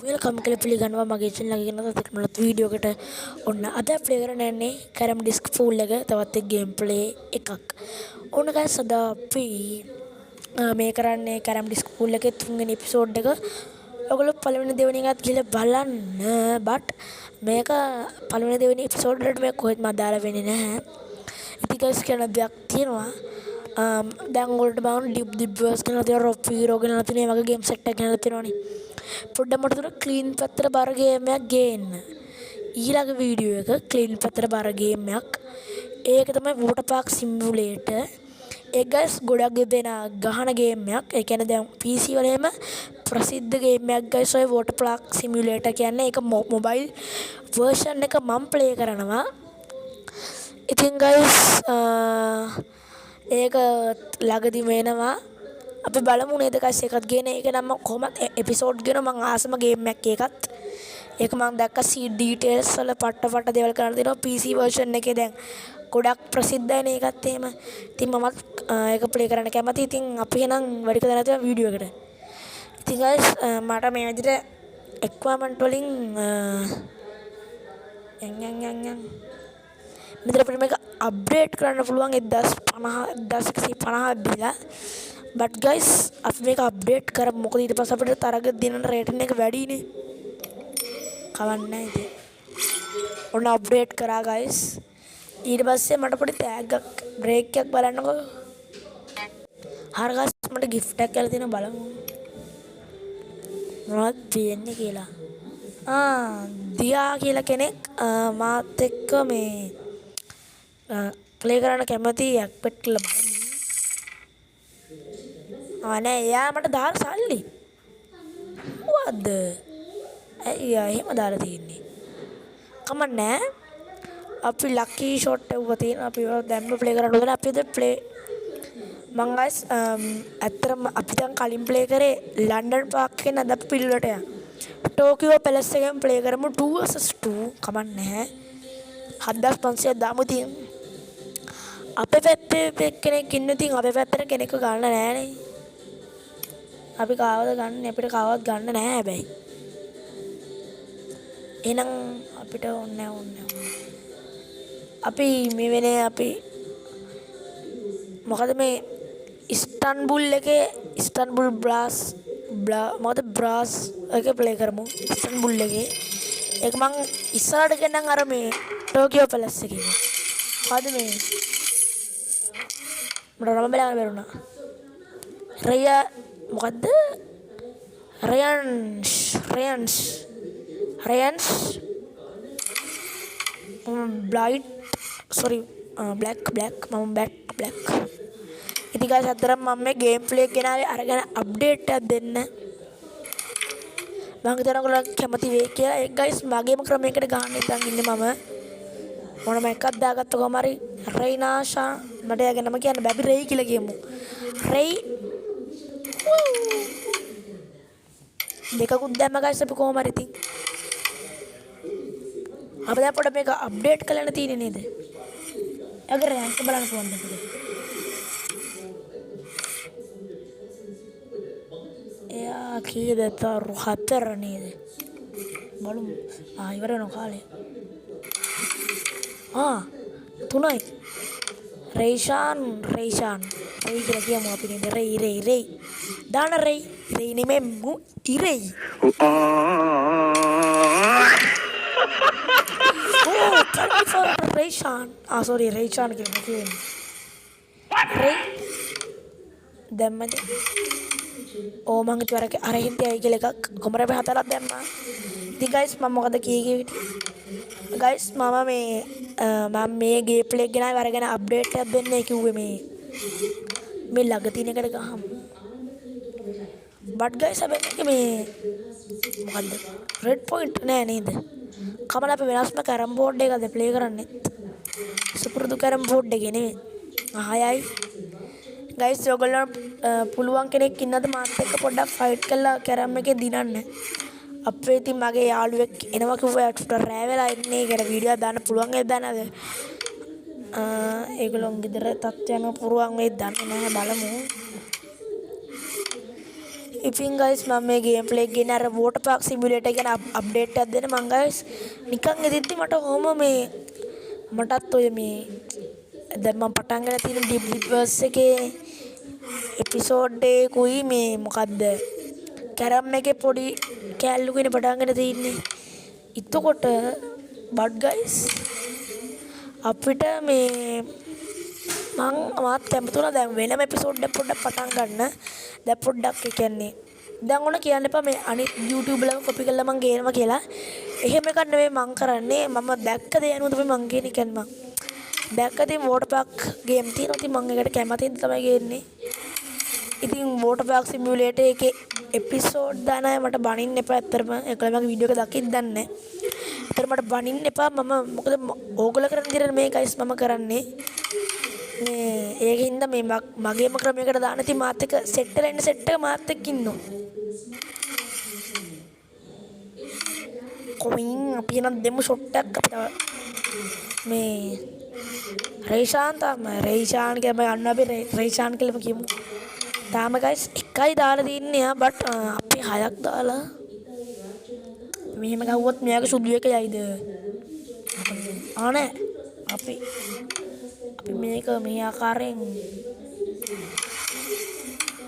Welcome කියලා පිළිගන්නවා මගේ channel එක ගෙනත් තෙක්මලත් වීඩියෝ එකට ඔන්න අද ප්ලේ කරන්න යන්නේ කැරම් ඩිස්ක් ෆූල් එක තවත් එක් ගේම් ප්ලේ එකක්. ඔන්න guys අද අපි මේ කරන්නේ කැරම් ඩිස්ක් ෆූල් එකේ තුන්වෙනි එපිසෝඩ් එක. ඔයගොල්ලෝ පළවෙනි දෙවෙනි එකත් ගිහලා බලන්න බට් මේක පළවෙනි දෙවෙනි එපිසෝඩ් වලට මේක කොහෙත්ම අදාළ වෙන්නේ නැහැ. ඉතින් guys කියන දෙයක් තියෙනවා දැන් ඔයාලට බලන්න ඩිබ් වර්ස් කරලා තියෙනවා රොක් ෆීරෝ කරලා තියෙනවා මේ වගේ ගේම් සෙට් එකක් කරලා තියෙනවානේ. පොඩ්ඩක් මට තුන ක්ලීන් පැත්තට බර ගේම් එකක් ගේන්න. ඊළඟ වීඩියෝ එක ක්ලීන් පැත්තට බර ගේම් එකක්. ඒක තමයි වෝටර් පාක් සිමුලේටර්. ඒක guys ගොඩක් දෙනා ගහන ගේම් එකක්. ඒ කියන්නේ දැන් PC වල එහෙම ප්‍රසිද්ධ ගේම් එකක් guys ඔය වෝටර් පාක් සිමුලේටර් කියන්නේ ඒක මොබයිල් version එක මම play කරනවා. ඉතින් guys ඒක ළඟදි වෙනවා. අපි බලමු නේද guys එකත් ගේන එක නම් මම කොහොමද එපිසෝඩ් ගෙන මම ආසම ගේම් එකක් ඒකත් ඒක මම දැක්ක සීඩ් ඩීටේල්ස් වල පට්ට දේවල් කරන්න තියෙනවා PC version එකේ දැන් ගොඩක් ප්‍රසිද්ධයි නේ ඒකත් එහෙම. ඉතින් මමත් ඒක ප්ලේ කරන්න කැමතියි. ඉතින් අපි එහෙනම් වැඩි කතා නැතුව වීඩියෝ එකට. ඉතින් guys මට මේ විදිහට එක්වයර්මන්ට් වලින් යන් මෙතන අපිට මේක අප්ඩේට් කරන්න පුළුවන් 1150 දීලා. but guys අපි මේක අප්ඩේට් කරමු. මොකද ඊට පස්සේ අපිට තරග දිනන රේටින් එක වැඩිනේ. කවන්නේ ඉතින්. ඔන්න අප්ඩේට් කරා guys. ඊට පස්සේ මට පොඩි ටැග් බ්‍රේක් එකක් බලන්නකෝ. හරි guys මට gift එකක් කියලා තියෙනවා බලමු. මොනවද තියෙන්නේ කියලා. දියා කියලා කෙනෙක් මාත් එක්ක මේ ප්ලේ කරන්න කැමති එක්පෙට් කියලා බලමු. නෑ එයා මට දාන සල්ලි. මොකද්ද? එයා එහෙම දාලා තියන්නේ. කමන්නේ. අපි ලකි ෂොට් එක තියෙන අපි දැම්ම ප්ලේ කරන්න ඕනේ. අපි දැන් ප්ලේ මං guys ඇත්තටම අපි දැන් කලින් ප්ලේ කරේ ලන්ඩන් පාක් එකෙන් අද අපි පිළිවෙලට යනවා. ටෝකියෝ පැලස් එකෙන් ප්ලේ කරමු 2 vs 2 කමන්නේ. 7500 දාමු තියමු. අපේ පැත්තේ කෙනෙක් ඉන්න ඉතින් අපේ පැත්තට කෙනෙක්ව ගන්න නෑනේ. අපි කාවද ගන්න අපිට කාවත් ගන්න නෑ හැබැයි. එහෙනම් අපිට ඕනේ අපි මේ වෙනේ අපි මොකද මේ ඉස්තන්බුල් එකේ ඉස්තන්බුල් මොකද බ්‍රාස් එකේ ප්ලේ කරමු. ඉස්තන්බුල් එකේ ඒක මං ඉස්සරහට ගෙනන් අර මේ ටෝකියෝ පැලස් එකේ. හරිද මේ මට නම බලන්න බැරුණා. මොකද්ද? රයන්ස් බ්ලයිට් බ්ලැක් මම බ්ලැක්. ඉතින් guys අතරම මම මේ ගේම් ප්ලේ එක ගෙනාවේ අරගෙන අප්ඩේට් එකක් දෙන්න. මම හිතනවා ඔයගොල්ලෝ කැමති වෙයි කියලා. ඒක guys මගේම ක්‍රමයකට ගහන්න ඉතින් ඉන්නේ මම. මොනම එකක් දාගත්ත කොහම හරි රයිනාෂා මට එයාගේ නම කියන්න බැබි රෙයි කියලා කියමු. රෙයි දෙකකුත් දැම්ම guys අපි කොහම හරි ඉතින් අපි දැන් පොඩ්ඩක් මේක අප්ඩේට් කරන්න තියෙන්නේ නේද? ඒක රෑන්ක් බලන්න පුළුවන් අපිට. එයා කීයද තර 4 නේද? බලමු. ඉවර වෙනවා කාලේ. 3යි. රේෂාන් රෙයි කියලා කියමු අපි නේද? රෙයි දාන රෙයි නෙමෙයි ඉරෙයි. රේෂාන් රේෂාන් කියලා කියන්නේ. රෙයි දැම්මද? මං හිතුවා අර හින්දයි කියලා එකක් කොමර අපි 4ක් දැම්මා. ඉතින් guys මම මොකද කීයේ guys මම මේ ගේ ප්ලේ එක ගෙනාවේ අරගෙන අප්ඩේට් එකක් දෙන්න කිව්වේ මේ ළඟ තියෙන එකට ගහමු. but guys හැබැයි මේ මොකද්ද රෙඩ් පොයින්ට් නෑ නේද? කමල අපි වෙනස්ම කැරම් බෝඩ් එකද ප්ලේ කරන්නේ. සුපුරුදු කැරම් බෝඩ් එකේ නෙමෙයි. 6යි. guys ඔයගොල්ලෝ පුළුවන් කෙනෙක් ඉන්නද මාත් එක්ක පොඩ්ඩක් ෆයිට් කරලා කැරම් එකේ දිනන්න. අපේ ඉතින් මගේ යාළුවෙක් එනවා කිව්වා රෑ වෙලා ඉන්නේ කියලා වීඩියෝ දාන්න පුළුවන් වෙයිද නැද? ඒගොල්ලෝ ගෙදර තත්ත්වයන් පුරුවන් වෙයිද දන්නේ නැහැ බලමු. ඉතින් guys මම මේ ගේම් ප්ලේ එක ගෙන අර වෝටර් පාක් සිමියුලේටර් ගැන අප්ඩේට් එකක් දෙන්න මං guys නිකන් ඉදිද්දි මට කොහොම මේ මටත් ඔය මේ දැන් මම පටන් ගන්න තියෙන ඩිප්වර්ස් එකේ එපිසෝඩ් එකකුයි මේ මොකද්ද කැරම් එකේ පොඩි කැලලුකින් පටන් ගන්න තියෙන්නේ. එතකොට බට් guys අපිට මේ මාත් කැමතුණා දැන් වෙනම එපිසෝඩ් එකක් පොඩ්ඩක් පටන් ගන්න. දැන් පොඩ්ඩක් ඒ කියන්නේ දැන් ඕන කියන්න එපා මේ අනිත් YouTube වල කොපි කරලා මං ගේනවා කියලා. එහෙම එකක් නෙවෙයි මං කරන්නේ. මම දැක්ක දේ අනුව තමයි මං ගේන්නේ කියන්නේ මං. දැක්ක දේ වෝටර් පාක් ගේම් තියෙනවා. ඉතින් මං ඒකට කැමතිද තමයි ගේන්නේ. ඉතින් වෝටර් පාක් සිමියුලේටර් එකේ එපිසෝඩ් දාන අය මට බනින්න එපා. ඇත්තටම ඒකල මගේ වීඩියෝ එක දකින්න දන්නේ. ඇත්තටම මට බනින්න එපා. මම මොකද ඕගොල්ලෝ කරන විදිහට මේ ගයිස් මම කරන්නේ. මේ ඒකින්ද මේ මගේම ක්‍රමයකට දාන්න ඉතින් මාත් එක්ක සෙට් වෙලා ඉන්න සෙට් එක මාත් එක්ක ඉන්නවා. කොමින් අපි නම් දෙමු ෂොට් එකක් අපිට මේ රේෂාන් කියලා මම අන්න අපි රේෂාන් කියලා කියමු. තාම ගයිස් එකයි දාලා තින්නේ බට් අපි හයක් දාලා මෙහෙම ගවුවොත් මෙයාගේ සුදු එක යයිද? ආනේ අපි මේක මේ ආකාරයෙන්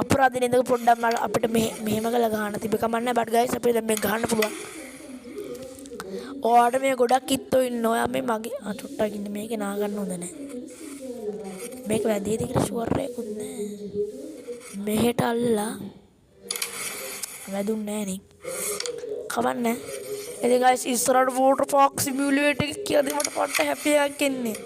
අපරාධ නේද පොඩ්ඩක් අපිට මෙහෙම කළා ගහන්න තිබ්බ කමන්නේ බට් ගයිස් අපිට දැන් මේක ගහන්න පුළුවන්. ඔයාට මේ ගොඩක් කිත්තෝ ඉන්නවා. ඔයා මේ මගේ චුට්ටක් ඉන්න මේක නා ගන්න හොඳ නැහැ. මේක වැදේද කියලා ෂුවර් එකකුත් නැහැ. මෙහෙට අල්ලලා වැදුන්නේ නැහැ නේ. කවන්නේ. ඉතින් ගයිස් ඉස්සරහට වෝටර් පාක් සිමියුලේටර් එක කියද්දි මට පට්ට හැපි එකක් එන්නේ.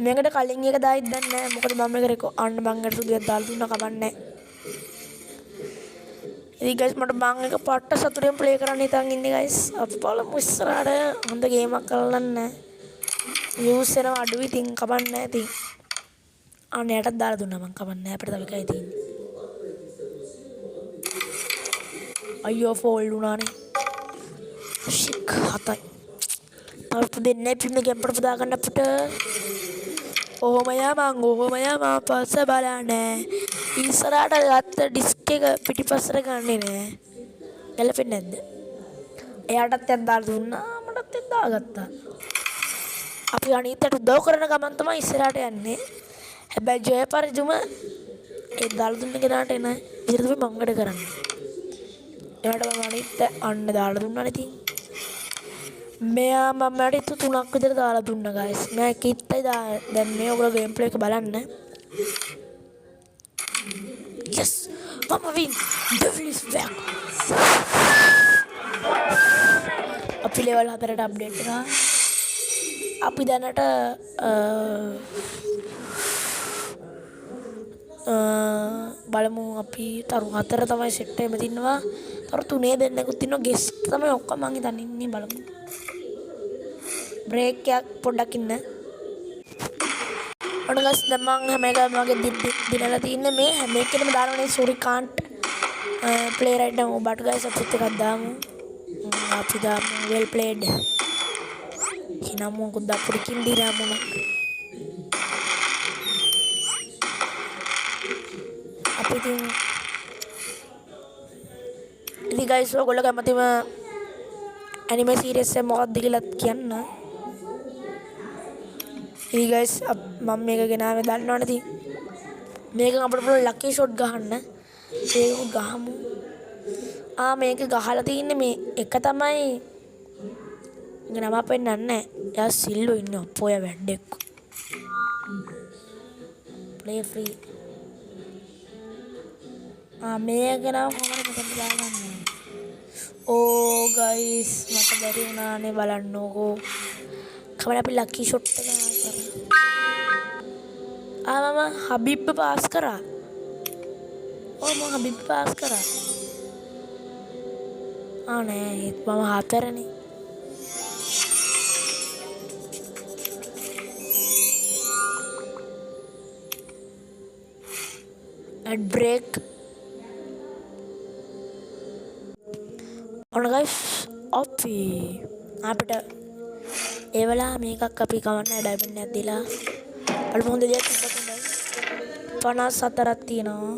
මේකට කලින් එක දායිත් දන්නේ නැහැ. මොකද මම මේක අන්න මංගට සුදුයක් දාලා දුන්නා කවන්නේ. ඉතින් guys මට මං එක පට්ට සතුටෙන් ප්ලේ කරන්න හිතන් ඉන්නේ guys. අපි බලමු ඉස්සරහට හොඳ ගේමක් කරලා නැහැ. views එනවා අඩුයි ඉතින් කවන්නේ නැහැ ඉතින්. අනේටත් දාලා දුන්නා මං කවන්නේ නැහැ. අපිට තව එකයි තියෙන්නේ. අයියෝ ෆෝල්ඩ් වුණානේ. ෂික් හතයි. තව දෙන්නේ පින්න ගැම්පට පුදා ගන්න අපිට. ඔහොම යමන් පස්ස බලන්නේ. ඉස්සරහට ගත්ත ඩිස්ක් එක පිටිපස්සට ගන්නේ නෑ. ගැලපෙන්නේ නැද්ද? එයාටත් එකක් දාලා දුන්නා මටත් එකක් දාගත්තා. අපි අනිත්ට උදව් කරන ගමන් තමයි ඉස්සරහට යන්නේ. හැබැයි ජය පරිදුම ඒ දාලා දුන්න කෙනාට එන විදිහට තමයි මං වැඩ කරන්නේ. එයාට මම අනිත් අන්න දාලා දුන්නානේ ඉතින්. මෙයා මමට 3ක් විතර දාලා දුන්නා guys. මම කිත්තයි දැන් මේ ඔයගොල්ලෝ ගේම් ප්ලේ එක බලන්න. Yes, Mama win. Devil is back. අපි level 4ට අප්ඩේට් කරා. අපි දැනට බලමු අපි තරු 4 තමයි සෙට් එකෙම තින්නවා. තරු 3 දෙන්නෙකුත් ඉන්නවා. ගෙස්ට් තමයි ඔක්කොම මං හිතන්නේ ඉන්නේ බලමු. බ්‍රේක් එකක් පොඩ්ඩක් ඉන්න. ඔන්න ගස් දැන් මම හැම එකම මගේ දිනලා තින්නේ මේ හැම එකෙම දානවනේ sorry can't play right now but guys අපිත් එකක් දාමු. අපි දාමු well played. කිනමු කුද්දා පුරිකින් දිරාමුන. අපි ඉතින් guys ඔයගොල්ලෝ කැමතිම anime series එක මොකක්ද කියලා කියන්න. ඉතින් guys මම මේක ගෙනාවේ දන්නවනේ ඉතින් මේක අපිට පුළුවන් ලකි ෂොට් ගහන්න. ඒක ගහමු. මේක ගහලා තින්නේ මේ එක තමයි. ඉතින් නම පෙන්නන්නේ නැහැ. එයා සිල්ලෝ ඉන්නවා පොය වැඩෙක්. play free. මේක නම් කොහොමද මෙතන දාගන්නේ? ඕ guys මට බැරි වුණානේ බලන්නකෝ. කවදාවත් අපි ලකි ෂොට් එක කරා. මම හබිබ් පාස් කරා. මම හබිබ් පාස් කරා. නෑ ඒත් මම 4නේ. ad break. ඔන්න guys අපි අපිට ඒ වෙලාව මේකක් අපි කවන්න ඩයිමන්ඩ් එකක් දීලා බලමු හොඳ දෙයක් තිබ්බත් හොඳයි. 54ක් තියෙනවා.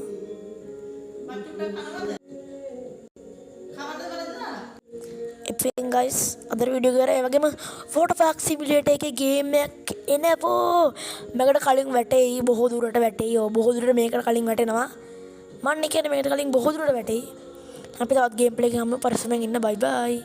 ඉතින් ගයිස් අද වීඩියෝ එක කරේ වගේම ෆෝටෝ පාක් සිමියුලේටර් එකේ ගේම් එකක් එනපෝ මකට කලින් වැටෙයි බොහෝ දුරට වැටෙයි බොහෝ දුරට මේකට කලින් වැටෙනවා මම කියන්නේ මේකට කලින් බොහෝ දුරට වැටෙයි අපි තවත් ගේම් ප්ලේ එකක් ගමු පරිස්සමෙන් ඉන්න බයි බයි